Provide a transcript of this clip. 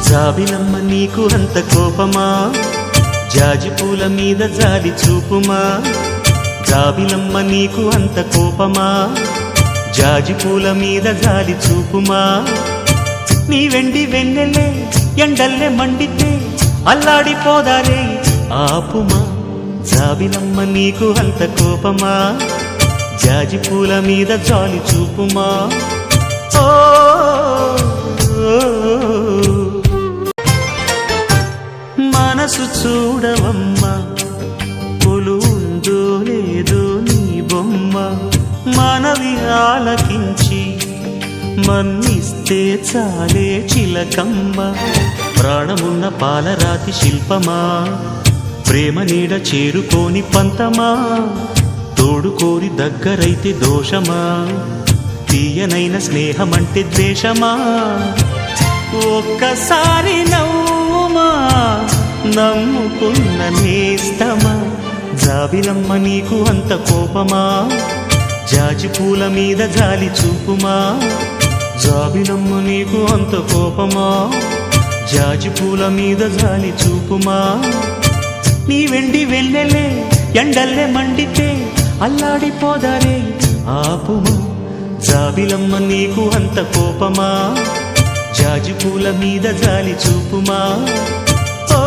జాబిలమ్మ నీకు అంత కోపమా, జాజి పూల మీద జాలి చూపుమా. జాబిలమ్మ నీకు అంత కోపమా, జాజి పూల మీద జాలి చూపుమా. నీ వెండి వెన్నెలే ఎండల్లే మండితే అల్లాడిపోదారే ఆపుమా. జాబిలమ్మ నీకు అంత కోపమా, జాజి పూల మీద జాలి చూపుమా. ఓ మనసు చూడవమ్మా, కొలువుందో లేదో నీ బొమ్మ. మనవి ఆలకించి మన్నిస్తే చాలే చిలకమ్మ. ప్రాణమున్న పాలరాతి శిల్పమా, ప్రేమ నీడ చేరుకోని పంతమా. తోడుకోరి దగ్గరైతే దోషమా, తీయనైన స్నేహమంటే ద్వేషమా. ఒక్కసారి నవ్వుమా, నమ్ముకున్న నేస్తమా. జాబిలమ్మ నీకు అంత కోపమా, జాజి పూల మీద జాలి చూపుమా. జాబిలమ్మ నీకు అంత కోపమా, జాజి పూల మీద జాలి చూపుమా. నీ వెండి వెన్నెలే ఎండల్లే మండితే అల్లాడిపోదారే ఆపుమా. జాబిలమ్మ నీకు అంత కోపమా, జాజి పూల మీద జాలి చూపుమా. ఓ